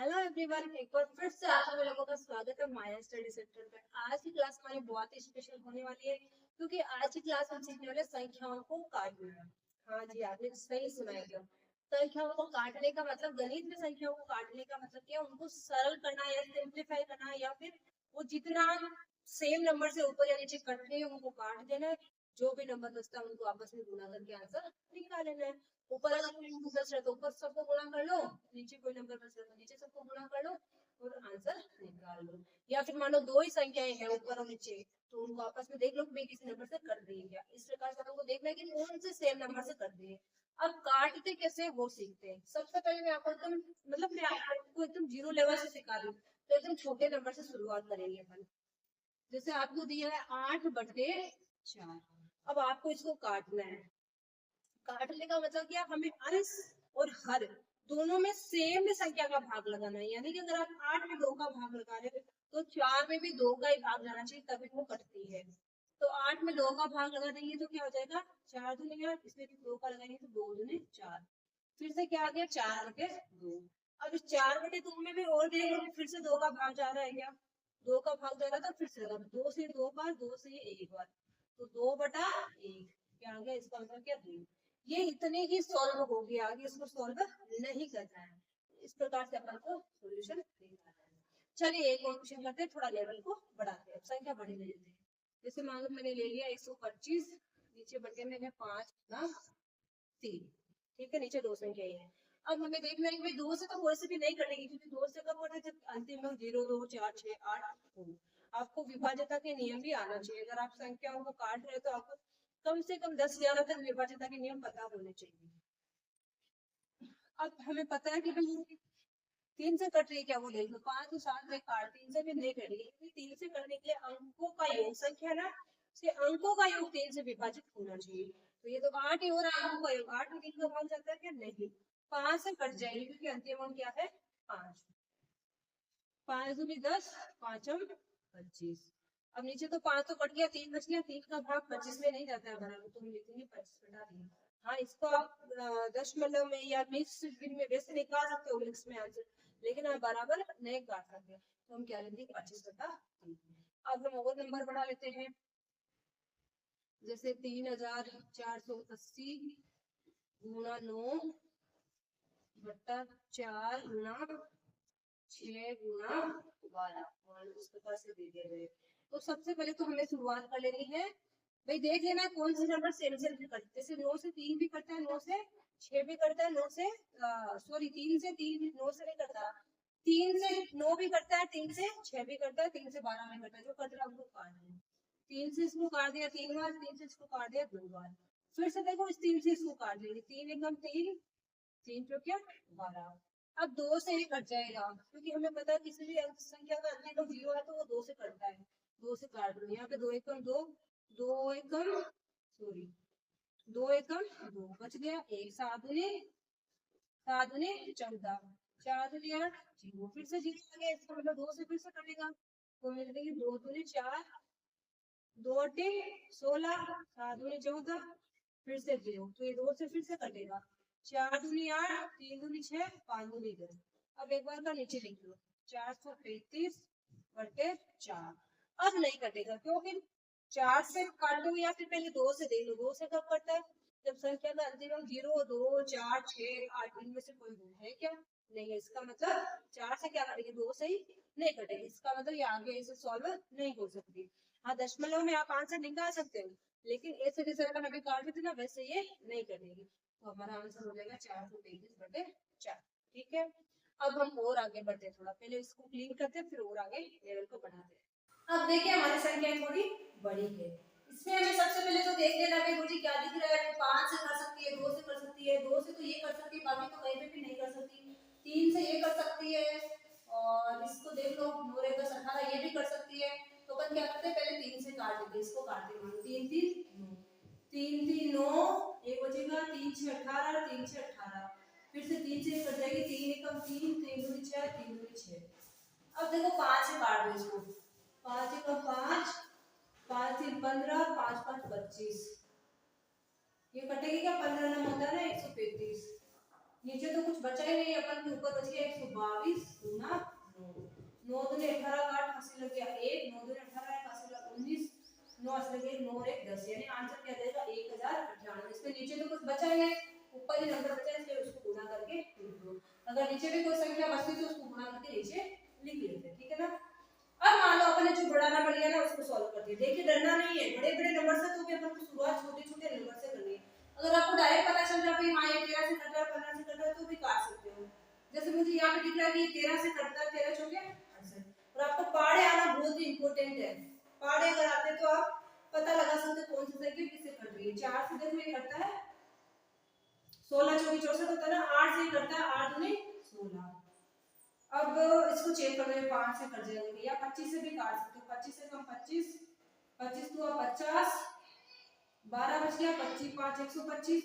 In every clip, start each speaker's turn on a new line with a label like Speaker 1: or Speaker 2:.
Speaker 1: Hello everyone, एक बार फिर से आप सभी लोगों का स्वागत है माया स्टडी सेंटर पे। आज की क्लास हमारी बहुत ही स्पेशल होने वाली है क्योंकि आज की क्लास हम सीखने वाले संख्याओं को काटना। हाँ जी, आपने सही सुना है। क्या संख्याओं को काटने का मतलब, गणित में संख्याओं को काटने का मतलब क्या, उनको सरल करना या सिंप्लीफाई करना, या फिर वो जितना सेम नंबर से ऊपर या नीचे कट रहे हैं उनको काट देना है। जो भी नंबर बचता है उनको आपस में गुणा करके आंसर निकाल लेना है। ऊपर अगर कोई नंबर बच रहा है तो ऊपर सबको गुणा कर लो, नीचे कोई नंबर बच रहा है तो नीचे सबको गुणा कर लो और आंसर निकाल लो। या फिर मान लो दो ही संख्याएं हैं ऊपर और नीचे, तो उनको आपस में देख लो कि किसी नंबर से कर दी है क्या। इस प्रकार से हमको देखना है कि कौन से सेम नंबर से कर दी है। अब काटते कैसे वो सीखते हैं। सबसे पहले मैं आपको एकदम मैं आपको एकदम जीरो लेवल से सिखा रही हूँ। तो एकदम छोटे नंबर से शुरुआत करेंगे अपन। जैसे आपको दिया है 8/4। अब आपको इसको काटना है। काटने का मतलब क्या, हमें अंश और हर दोनों में सेम संख्या का भाग लगाना है। यानी कि अगर आप 8 में 2 का भाग लगा रहे हो तो 4 में भी 2 का ही भाग जाना चाहिए, तभी वो कटती है। तो 8 में 2 का भाग लगा देंगे तो क्या हो जाएगा, 4 दूनी 8, इसमें भी 2 का लगाएंगे तो 2 दूनी 4। फिर से क्या आ गया, 4/2। अब इस 4/2 में भी और देख लो, फिर से 2 का भाग जा रहा है क्या, 2 का भाग जा रहा था, फिर से 2 से 2 बार, 2 से 1 बार, तो 2/1 क्या आ गया। इसका मतलब क्या, 2। ये इतने ही सॉल्व हो गया, आगे इसको सॉल्व नहीं करना है। इस प्रकार से अपन को सॉल्यूशन निकालना है। चलिए एक और क्वेश्चन करते हैं, थोड़ा लेवल को बढ़ाते हैं, संख्या बढ़ी ले लेते हैं। जैसे मान लो मैंने ले लिया 125, नीचे बटे में है 5/3। ठीक है, नीचे दो संख्या है। अब हमें देखना है कि भाई 2 से तो कोई से भी नहीं कटेगी, क्योंकि 2 से कब होता है, जब अंतिम में 0 2 4 6 8 हो। आपको विभाज्यता के नियम भी आना चाहिए। अगर आप संख्याओं को काट रहे हो तो आपको कम से कम 10-11 तक विभाज्यता के नियम पता होने चाहिए। अब हमें पता है कि भाई 3 से कट रही है क्या, वो देख लो। 5 और 7 में काट, 3 से भी नहीं कट रही है। 3 से करने के लिए अंकों का योग, संख्या ना से अंकों का योग 3 से विभाजित होना चाहिए। तो ये तो 8 ही हो रहा है, अंकों का योग 8 में 3 का भाग जाता है क्या, नहीं। 5 से कट जाएगी क्योंकि अंतिम अंक क्या है, 5। 5 दूनी 10, 5 25। अब नीचे तो 5 तो कट गया, 3 बच गया, 3 का भाग 25 में नहीं जाता है बराबर, तो हम लिखेंगे 25/3। हाँ, इसको आप दशमलव में या मिक्स में वैसे निकाल सकते हो, मिक्स में आंसर, लेकिन आप बराबर नहीं काट सकते, तो हम क्या लेंगे, 25/3। अब हम और नंबर बढ़ा लेते हैं। जैसे 3480 गुणा 9 बट्टा 4 गुणा 6 गुणा 12 इस प्रकार से दे दिया गया। तो सबसे पहले तो हमें शुरुआत कर लेनी है। भाई देख लेना कौन से नंबर सेम सेम भी करते हैं। जैसे 9 से 3 भी करता है, 9 से 6 भी करता है, 9 से 3 से 3 9 से नहीं करता, 3 से 9 भी करता है, 3 से 6 भी करता है, 3 से 12 भी करता है। जो कर रहा है उसको काट दिया, 3 से इसको काट दिया 3 बार, 3 से इसको काट दिया 2 बार। फिर से देखो इस 3 से इसको काट देंगे, 3 एकदम 3, 3 तो क्या 12। अब 2 से ही कट जाएगा, क्योंकि हमें पता है किसी भी अंक संख्या का अंतिम अंक 0 है तो वो 2 से कटता है। 2 से काट दो, यहाँ पे 2 एकम 2, 2 एकम सॉरी 2 एकम 2 बच गया, 1 7 दूनी 14, 4 दूनी 8 0, फिर से 0 आ गया, इसका मतलब 2 से फिर से कटेगा, तो मिल गई 2 दूनी 4, 2 8 16, 7 दूनी 14, फिर से 0, तो ये 2 से फिर से कटेगा। 4 दूनी 8, 3 दूनी 6, 5 दूनी 10। अब एक बार का नीचे लिख लो, 435/4। अब नहीं कटेगा, क्योंकि 4 से काट दो या फिर पहले 2 से देख लो, 2 से कब कटता है, जब संख्या का अंतिम अंक 0 2 4 6 8 इनमें से कोई गुण है क्या, नहीं है। इसका मतलब 4 से क्या कटेगी, 2 से ही नहीं कटेगी। इसका मतलब ये आगे इसे सॉल्व नहीं हो सकती। हाँ, दशमलव में आप आंसर निकाल सकते हो, लेकिन ऐसे जैसे अपन अभी काट थे ना वैसे ये नहीं कटेगी। तो हमारा आंसर हो जाएगा 435/4। ठीक है, अब हम और आगे बढ़ते हैं, थोड़ा पहले इसको क्लीन करते हैं, फिर और आगे लेवल को बढ़ाते हैं। अब देखिए हमारी संख्या थोड़ी बड़ी है, इसमें हमें सबसे पहले तो देख लेना है मुझे क्या दिख रहा है। 5 से कर सकती है, 2 से कर सकती है, 2 से तो ये कर सकती है, बाकी तो कहीं पे भी नहीं कर सकती। 3 से ये कर सकती है, और इसको देख लो 9 10 18 ये भी कर सकती है। तो अपन क्या करते हैं, पहले 3 से काट देते हैं, इसको काट देंगे, 3 3 9, 3 3 9, एक बचेगा, 3 6 18, 3 6 18, फिर से 3 से कट जाएगी, 3 एकम 3, 3 दूनी 6, 3 दूनी 6। अब देखो 5 से काट दो इसको, 5 एकम 5, 5 3 15, 5 5 25, ये कटेगी क्या, 15 नम होता है ना 135। नीचे तो कुछ बचा ही नहीं, अपन के ऊपर बच गया 122 गुना से 18 काट, हासिल लग गया 1, 9 दूनी 18, हासिल लगा 19, 9 हासिल लगे 9 और 1 10, यानी आंसर क्या देगा 1098। इसके नीचे तो कुछ बचा ही नहीं, ऊपर ही नंबर बचा है, इसलिए उसको गुणा करके लिख दो। अगर नीचे भी कोई संख्या बचती तो उसको गुणा करके नीचे लिख लेते, ठीक है ना। अब मान लो अपन ने जो बड़ा नंबर लिया ना उसको सॉल्व कर दिया। देखिए डरना नहीं है, बड़े बड़े नंबर से तो भी अपन को शुरुआत छोटे छोटे नंबर से करनी है। अगर आपको डायरेक्ट पता चल रहा है भाई हाँ ये 13 से कट रहा है 15 से कट रहा है तो भी काट सकते हो। जैसे मुझे यहाँ पे दिख रहा है कि 13 से कटता है, 13 चौके 68। और आपको पाड़े आना बहुत ही इंपॉर्टेंट है। पाड़े अगर आते तो आप पता लगा सकते कौन सी संख्या किससे कट रही है। 4 से देखो ये कटता है 16 चौकी 64 होता है ना, 8 से कटता है 8 दूनी 16। अब इसको चेक कर रहे हैं 5 से कट जाएगा भैया, 25 से भी काट सकते हो। 25 से कम 25, 25 तो 50, 12 बच गया 25 5 125।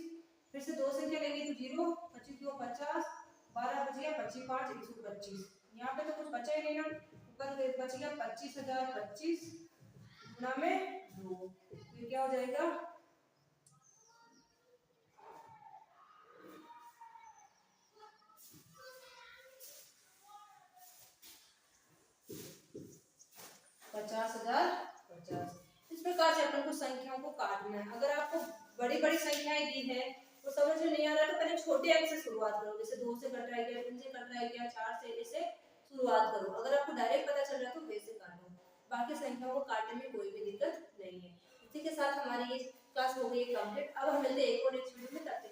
Speaker 1: फिर से दो संख्या लेंगे तो 0, 25 2 50, 12 बच गया 25 5 125। यहाँ पे तो कुछ बचा ही नहीं ना, ऊपर बच गया 25,025 गुना में 2, ये क्या हो जाएगा 50,050। इस प्रकार से अपन को संख्याओं को काटना है। अगर आपको बड़ी बड़ी संख्याएं दी है तो समझ में नहीं आ रहा तो पहले छोटे अंक से शुरुआत करो, जैसे 2 से कट रहा है क्या, 3 से कट रहा है क्या, 4 से, ऐसे शुरुआत करो। अगर आपको डायरेक्ट पता चल रहा है तो वैसे काटो, बाकी संख्याओं को काटने में कोई भी दिक्कत नहीं है। इसी के साथ हमारी ये क्लास हो गई कंप्लीट। अब हम मिलते हैं एक और नेक्स्ट वीडियो में, तब तक